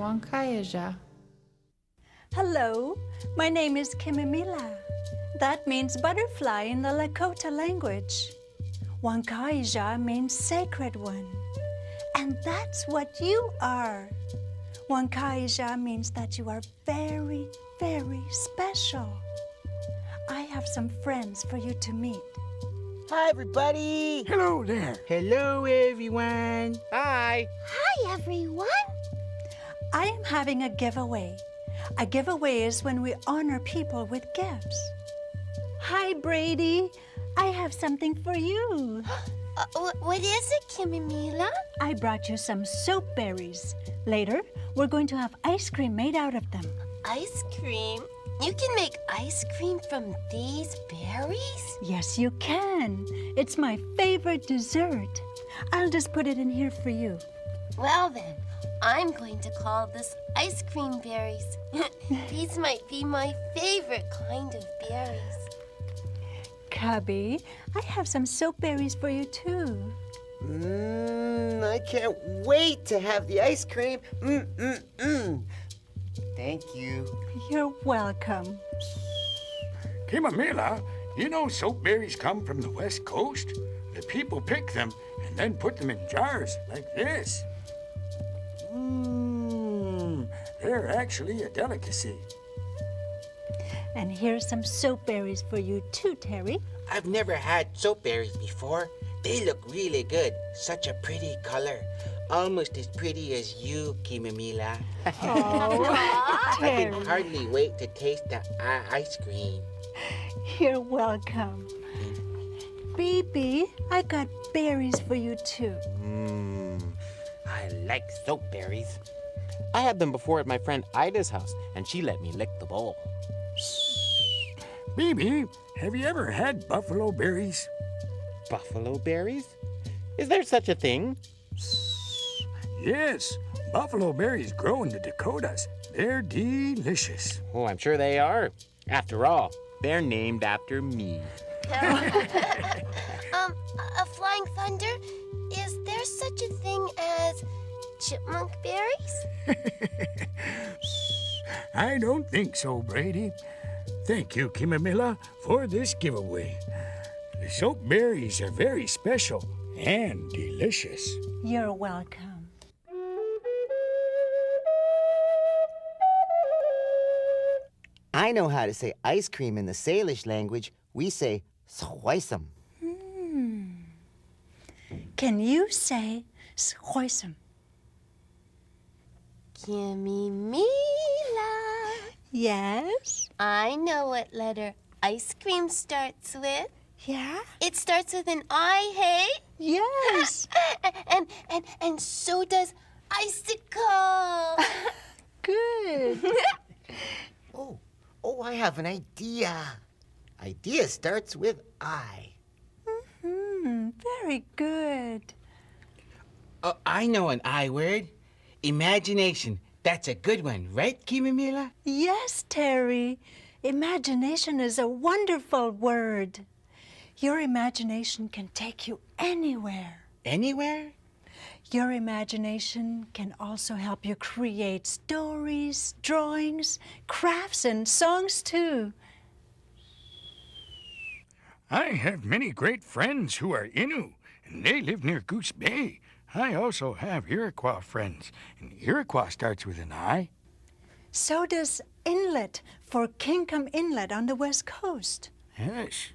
Wakanheja. Hello, my name is Kimimila. That means butterfly in the Lakota language. Wakanheja means sacred one. And that's what you are. Wakanheja means that you are very, very special. I have some friends for you to meet. Hi, everybody. Hello there. Hello, everyone. Hi. Hi, everyone. I am having a giveaway. A giveaway is when we honor people with gifts. Hi, Brady. I have something for you. What is it, Kimimila? I brought you some soap berries. Later, we're going to have ice cream made out of them. Ice cream? You can make ice cream from these berries? Yes, you can. It's my favorite dessert. I'll just put it in here for you. Well then, I'm going to call this ice cream berries. These might be my favorite kind of berries. Cubby, I have some soap berries for you too. I can't wait to have the ice cream. Thank you. You're welcome. Kimimila, you know soap berries come from the West Coast? The people pick them and then put them in jars like this. They're actually a delicacy. And here's some soap berries for you too, Terry. I've never had soap berries before. They look really good. Such a pretty color. Almost as pretty as you, Kimimila. Oh, I Terry. can hardly wait to taste the ice cream. You're welcome. Baby, I got berries for you too. I like soap berries. I had them before at my friend Ida's house, and she let me lick the bowl. Baby, have you ever had buffalo berries? Buffalo berries? Is there such a thing? Yes, buffalo berries grow in the Dakotas. They're delicious. Oh, I'm sure they are. After all, they're named after me. A flying thunder? Is there such a thing as chipmunk berries? I don't think so, Brady. Thank you, Kimimila, for this giveaway. The soap berries are very special and delicious. You're welcome. I know how to say ice cream in the Salish language. We say shuisem. Can you say shuisem? Kimimila. Yes? I know what letter ice cream starts with. Yeah? It starts with an I, hey? Yes. And so does icicle. Good. Oh, I have an idea. Idea starts with I. Very good. Oh, I know an I word. Imagination. That's a good one, right, Kimimila? Yes, Terry. Imagination is a wonderful word. Your imagination can take you anywhere. Anywhere? Your imagination can also help you create stories, drawings, crafts, and songs too. I have many great friends who are Innu, and they live near Goose Bay. I also have Iroquois friends, and Iroquois starts with an I. So does Inlet for Kinkum Inlet on the West Coast. Yes.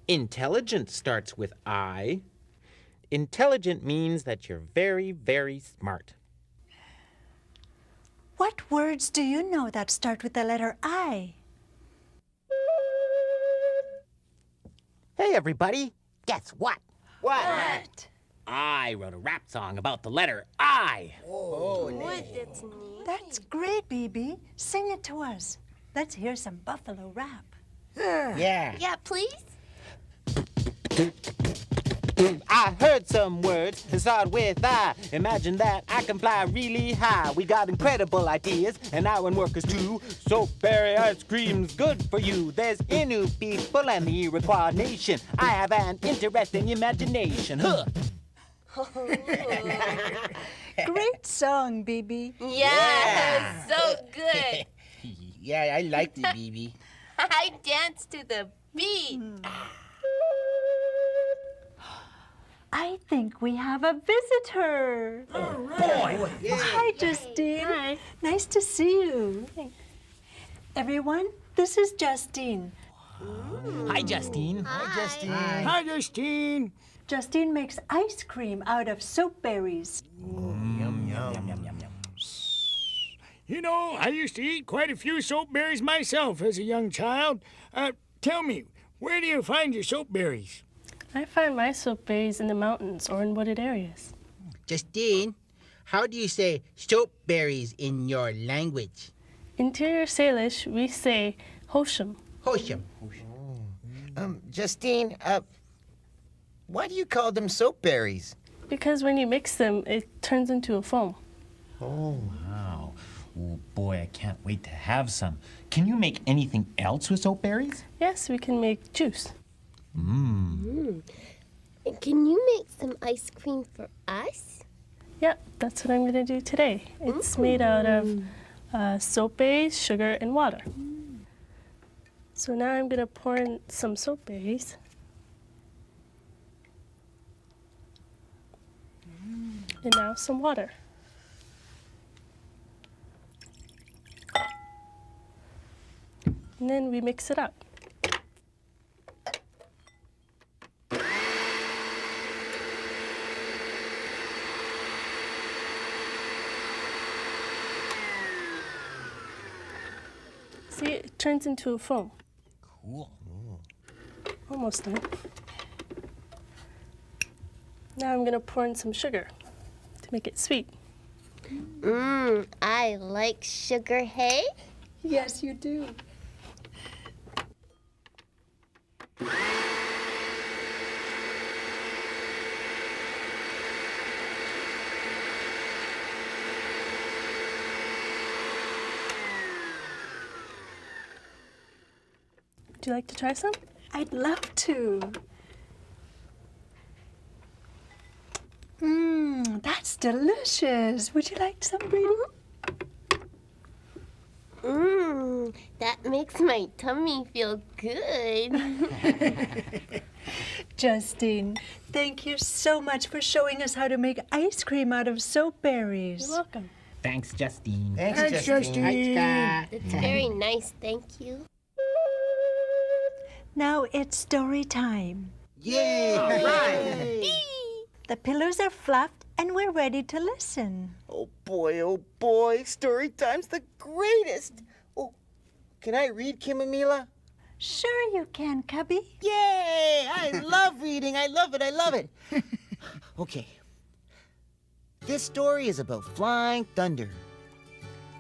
Intelligent starts with I. Intelligent means that you're very, very smart. What words do you know that start with the letter I? Hey, everybody. Guess what? What? I wrote a rap song about the letter I. That's neat. That's great, BB. Sing it to us. Let's hear some buffalo rap. Yeah. Yeah, please. I heard some words that start with I. Imagine that I can fly really high. We got incredible ideas, and I want workers too. Soap berry ice cream's good for you. There's Innu people and the Iroquois nation. I have an interesting imagination. Huh. Great song, BB. Yeah, so good. Yeah, I liked it, BB. I danced to the beat. I think we have a visitor. Boy! Hi, Justine. Hi. Nice to see you. Everyone, this is Justine. Hi, Justine. Hi, Justine. Justine makes ice cream out of soap berries. You know, I used to eat quite a few soap berries myself as a young child. Tell me, where do you find your soap berries? I find my soap berries in the mountains or in wooded areas. Justine, how do you say soap berries in your language? Interior Salish, we say Hosham. Hosham. Justine, why do you call them soap berries? Because when you mix them, it turns into a foam. Wow. Oh, boy, I can't wait to have some. Can you make anything else with soap berries? Yes, we can make juice. And can you make some ice cream for us? Yeah, that's what I'm going to do today. It's made out of soap berries, sugar, and water. So now I'm going to pour in some soap berries. And now some water. And then we mix it up. See, it turns into a foam. Cool. Almost done. Now I'm gonna pour in some sugar to make it sweet. I like sugar, hey? Yes, you do. Would you like to try some? I'd love to. That's delicious. Would you like some, Brady? That makes my tummy feel good. Justine, thank you so much for showing us how to make ice cream out of soap berries. You're welcome. Thanks, Justine. Thanks, Justine. It's very nice, thank you. Now it's story time. Yay! The pillows are fluffed and we're ready to listen. Oh boy, story time's the greatest. Oh, can I read, Kimamila? Sure you can, Cubby. Yay! I love reading. I love it. Okay. This story is about flying thunder.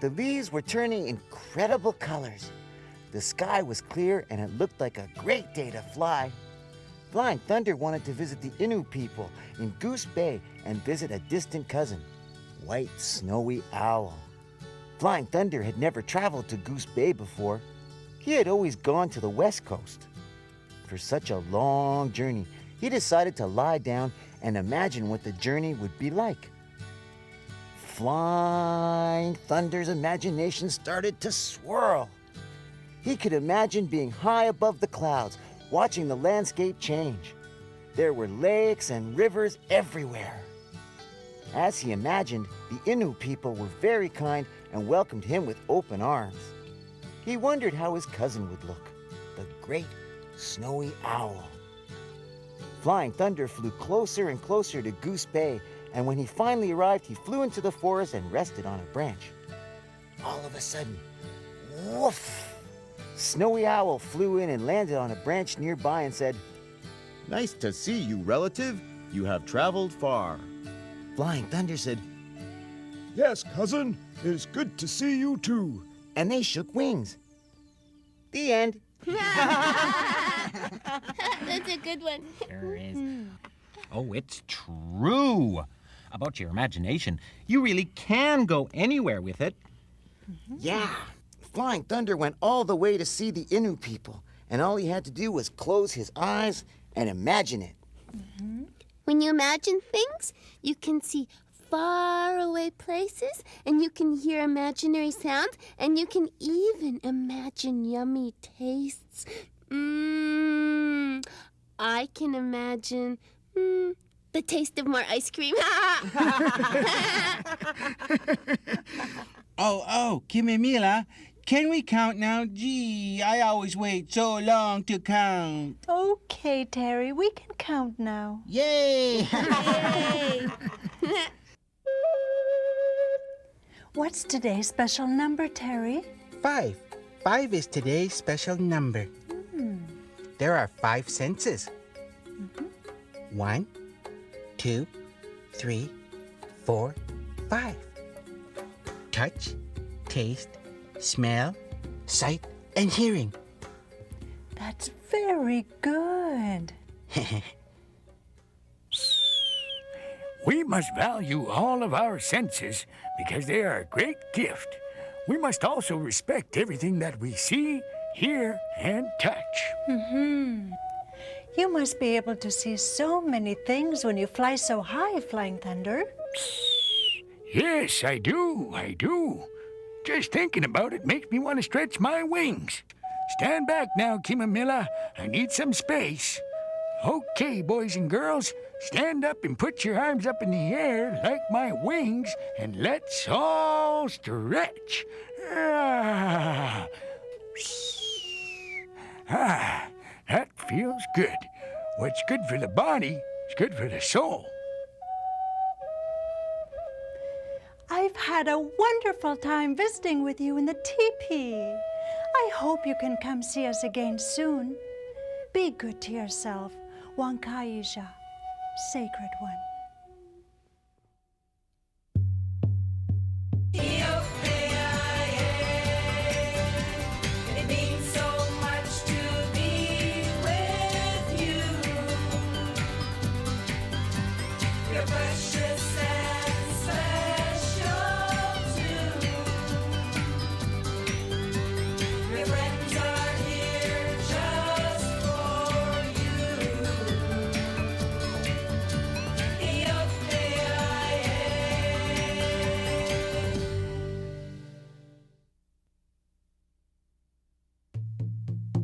The leaves were turning incredible colors. The sky was clear and it looked like a great day to fly. Flying Thunder wanted to visit the Innu people in Goose Bay and visit a distant cousin, White Snowy Owl. Flying Thunder had never traveled to Goose Bay before. He had always gone to the West Coast. For such a long journey, he decided to lie down and imagine what the journey would be like. Flying Thunder's imagination started to swirl. He could imagine being high above the clouds, watching the landscape change. There were lakes and rivers everywhere. As he imagined, the Innu people were very kind and welcomed him with open arms. He wondered how his cousin would look, the great snowy owl. Flying Thunder flew closer and closer to Goose Bay, and when he finally arrived, he flew into the forest and rested on a branch. All of a sudden, woof! Snowy Owl flew in and landed on a branch nearby and said, Nice to see you, relative. You have traveled far. Flying Thunder said, Yes, cousin. It is good to see you too. and they shook wings. The end. That's a good one. Sure is. Oh, it's true. About your imagination, you really can go anywhere with it. Yeah. Flying Thunder went all the way to see the Innu people, and all he had to do was close his eyes and imagine it. When you imagine things, you can see faraway places, and you can hear imaginary sounds, and you can even imagine yummy tastes. I can imagine the taste of more ice cream. Oh, Kimimila, can we count now? Gee, I always wait so long to count. Okay, Terry, we can count now. Yay! Yay! What's today's special number, Terry? 5. 5 is today's special number. There are 5 senses. 1, 2, 3, 4, 5. Touch, taste, smell, sight, and hearing. That's very good. We must value all of our senses because they are a great gift. We must also respect everything that we see, hear, and touch. You must be able to see so many things when you fly so high, Flying Thunder. Yes, I do. Just thinking about it makes me want to stretch my wings. Stand back now, Kimimila. I need some space. Okay, boys and girls, stand up and put your arms up in the air like my wings, and let's all stretch. That feels good. What's good for the body is good for the soul. I've had a wonderful time visiting with you in the teepee. I hope you can come see us again soon. Be good to yourself, Wakanheja, Sacred One. It means so much to be with you. You're precious.